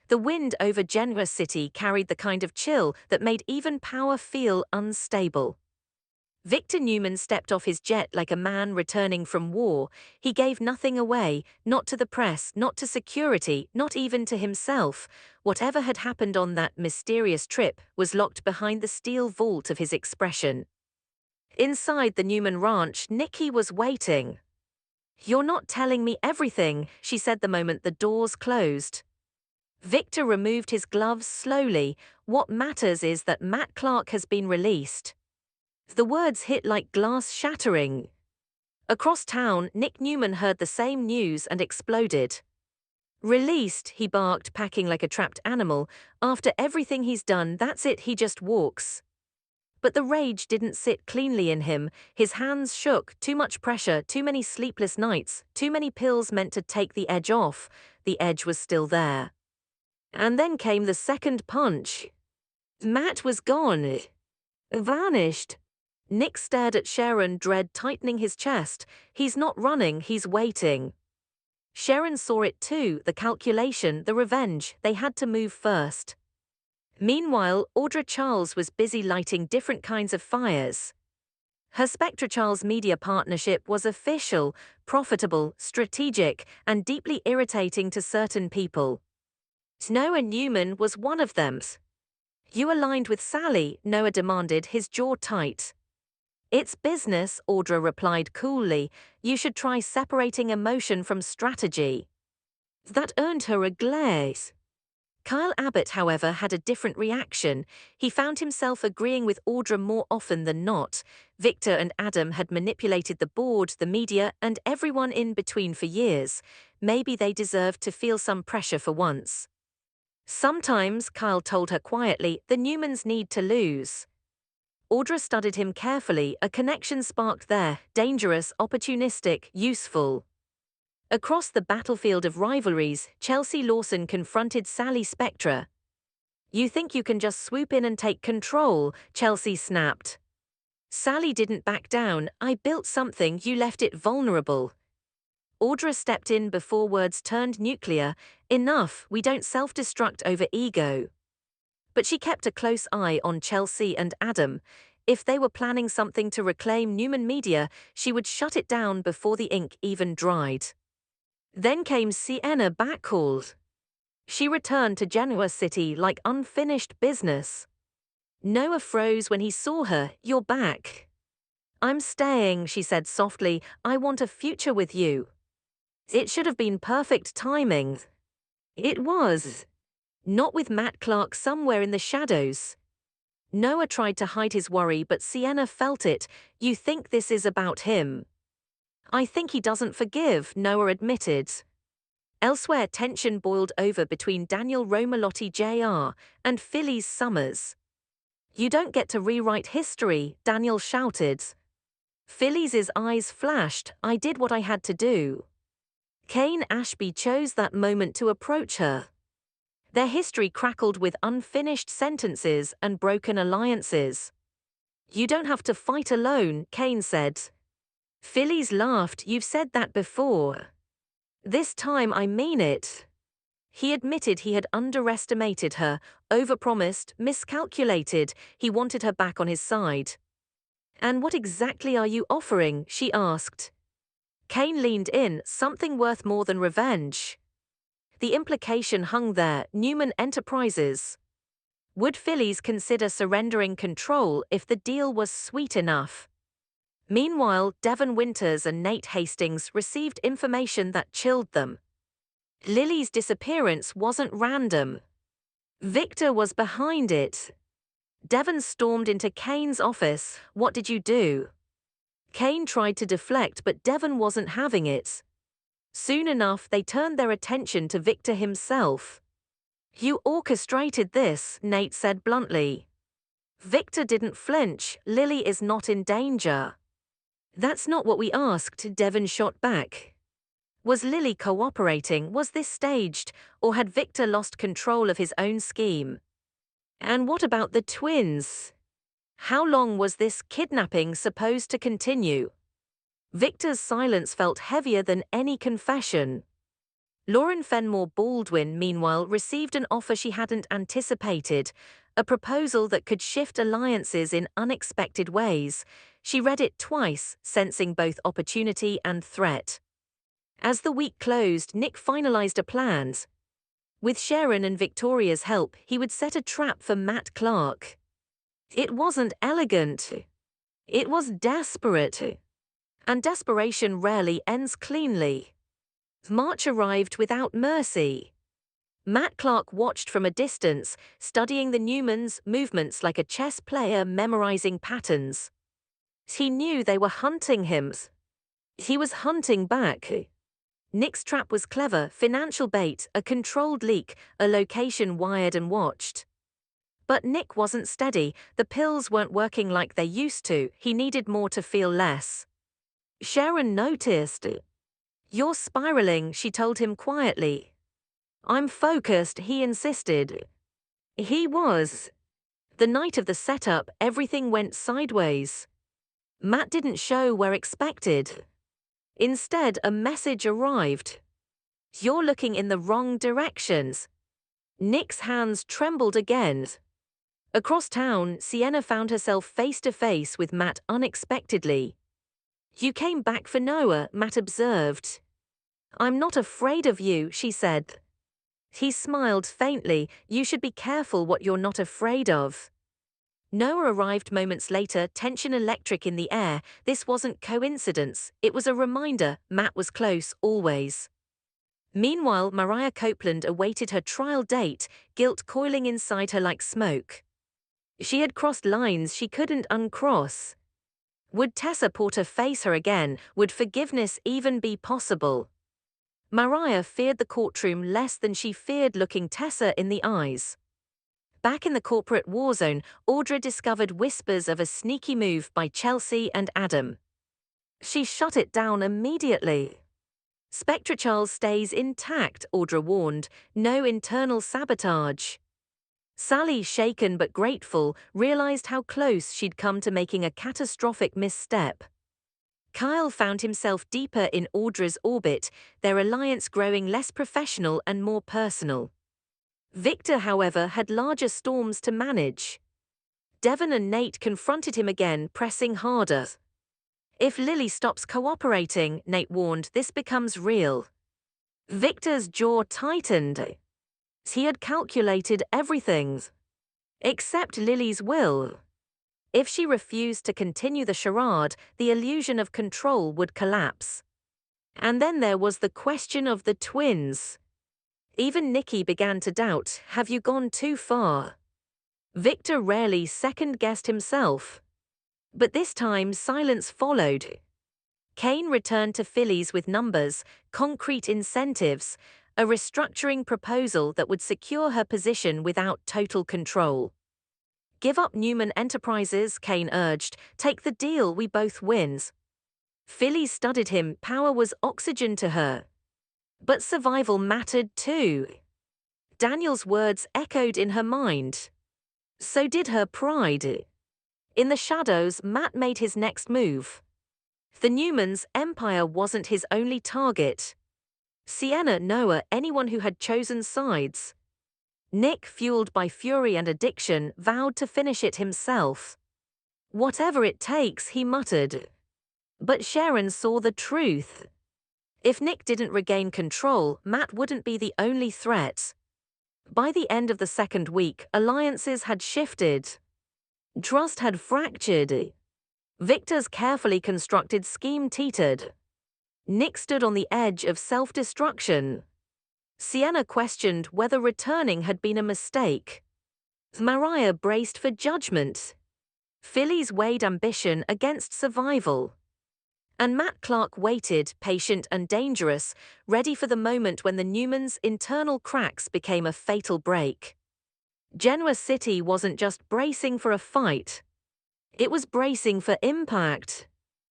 The wind over Genoa City carried the kind of chill that made even power feel unstable. Victor Newman stepped off his jet like a man returning from war. He gave nothing away, not to the press, not to security, not even to himself. Whatever had happened on that mysterious trip was locked behind the steel vault of his expression. Inside the Newman ranch, Nikki was waiting. "You're not telling me everything," she said the moment the doors closed. Victor removed his gloves slowly. "What matters is that Matt Clark has been released." The words hit like glass shattering. Across town, Nick Newman heard the same news and exploded. "Released," he barked, packing like a trapped animal. "After everything he's done, that's it, he just walks." But the rage didn't sit cleanly in him. His hands shook, too much pressure, too many sleepless nights, too many pills meant to take the edge off. The edge was still there. And then came the second punch. Matt was gone. Vanished. Nick stared at Sharon, dread tightening his chest. He's not running, he's waiting. Sharon saw it too, the calculation, the revenge. They had to move first. Meanwhile, Audra Charles was busy lighting different kinds of fires. Her Spectra Charles media partnership was official, profitable, strategic, and deeply irritating to certain people. Noah Newman was one of them. "You aligned with Sally," Noah demanded, his jaw tight. "It's business," Audra replied coolly. "You should try separating emotion from strategy." That earned her a glaze. Kyle Abbott, however, had a different reaction. He found himself agreeing with Audra more often than not. Victor and Adam had manipulated the board, the media, and everyone in between for years. Maybe they deserved to feel some pressure for once. Sometimes, Kyle told her quietly, the Newmans need to lose. Audra studied him carefully, a connection sparked there, dangerous, opportunistic, useful. Across the battlefield of rivalries, Chelsea Lawson confronted Sally Spectra. "You think you can just swoop in and take control," Chelsea snapped. Sally didn't back down. "I built something, you left it vulnerable." Audra stepped in before words turned nuclear. "Enough, we don't self-destruct over ego." But she kept a close eye on Chelsea and Adam. If they were planning something to reclaim Newman Media, she would shut it down before the ink even dried. Then came Sienna Bacall. She returned to Genoa City like unfinished business. Noah froze when he saw her. "You're back." "I'm staying," she said softly. "I want a future with you." It should have been perfect timing. It was. Not with Matt Clark somewhere in the shadows. Noah tried to hide his worry, but Sienna felt it. "You think this is about him?" "I think he doesn't forgive," Noah admitted. Elsewhere, tension boiled over between Daniel Romalotti Jr. and Phyllis Summers. "You don't get to rewrite history," Daniel shouted. Phyllis's eyes flashed. "I did what I had to do." Kane Ashby chose that moment to approach her. Their history crackled with unfinished sentences and broken alliances. "You don't have to fight alone," Kane said. Phyllis laughed. "You've said that before." "This time I mean it." He admitted he had underestimated her, overpromised, miscalculated. He wanted her back on his side. "And what exactly are you offering?" she asked. Kane leaned in. "Something worth more than revenge." The implication hung there, Newman Enterprises. Would Phyllis consider surrendering control if the deal was sweet enough? Meanwhile, Devon Winters and Nate Hastings received information that chilled them. Lily's disappearance wasn't random. Victor was behind it. Devon stormed into Kane's office. "What did you do?" Kane tried to deflect, but Devon wasn't having it. Soon enough, they turned their attention to Victor himself. "You orchestrated this," Nate said bluntly. Victor didn't flinch. "Lily is not in danger." "That's not what we asked," Devon shot back. Was Lily cooperating? Was this staged? Or had Victor lost control of his own scheme? And what about the twins? How long was this kidnapping supposed to continue? Victor's silence felt heavier than any confession. Lauren Fenmore Baldwin, meanwhile, received an offer she hadn't anticipated, a proposal that could shift alliances in unexpected ways. She read it twice, sensing both opportunity and threat. As the week closed, Nick finalized a plan. With Sharon and Victoria's help, he would set a trap for Matt Clark. It wasn't elegant. It was desperate. And desperation rarely ends cleanly. March arrived without mercy. Matt Clark watched from a distance, studying the Newmans' movements like a chess player memorizing patterns. He knew they were hunting him. He was hunting back. Nick's trap was clever: financial bait, a controlled leak, a location wired and watched. But Nick wasn't steady. The pills weren't working like they used to. He needed more to feel less. Sharon noticed. "You're spiraling," she told him quietly. "I'm focused," he insisted. He was. The night of the setup, everything went sideways. Matt didn't show where expected. Instead, a message arrived. "You're looking in the wrong directions." Nick's hands trembled again. Across town, Sienna found herself face to face with Matt unexpectedly. "You came back for Noah," Matt observed. "I'm not afraid of you," she said. He smiled faintly. "You should be careful what you're not afraid of." Noah arrived moments later, tension electric in the air. This wasn't coincidence. It was a reminder Matt was close, always. Meanwhile, Mariah Copeland awaited her trial date, guilt coiling inside her like smoke. She had crossed lines she couldn't uncross. Would Tessa Porter face her again? Would forgiveness even be possible? Mariah feared the courtroom less than she feared looking Tessa in the eyes. Back in the corporate war zone, Audra discovered whispers of a sneaky move by Chelsea and Adam. She shut it down immediately. "Spectra Charles stays intact," Audra warned. "No internal sabotage." Sally, shaken but grateful, realized how close she'd come to making a catastrophic misstep. Kyle found himself deeper in Audra's orbit, their alliance growing less professional and more personal. Victor, however, had larger storms to manage. Devon and Nate confronted him again, pressing harder. "If Lily stops cooperating," Nate warned, "this becomes real." Victor's jaw tightened. He had calculated everything. Except Lily's will. If she refused to continue the charade, the illusion of control would collapse. And then there was the question of the twins. Even Nikki began to doubt, "Have you gone too far?" Victor rarely second-guessed himself. But this time silence followed. Kane returned to Phyllis with numbers, concrete incentives, a restructuring proposal that would secure her position without total control. "Give up Newman Enterprises," Kane urged. "Take the deal, we both win." Phyllis studied him. Power was oxygen to her. But survival mattered too. Daniel's words echoed in her mind. So did her pride. In the shadows, Matt made his next move. The Newmans' empire wasn't his only target. Sienna, Noah, anyone who had chosen sides. Nick, fueled by fury and addiction, vowed to finish it himself. "Whatever it takes," he muttered. But Sharon saw the truth. If Nick didn't regain control, Matt wouldn't be the only threat. By the end of the second week, alliances had shifted. Trust had fractured. Victor's carefully constructed scheme teetered. Nick stood on the edge of self-destruction. Sienna questioned whether returning had been a mistake. Mariah braced for judgment. Phyllis weighed ambition against survival. And Matt Clark waited, patient and dangerous, ready for the moment when the Newmans' internal cracks became a fatal break. Genoa City wasn't just bracing for a fight. It was bracing for impact.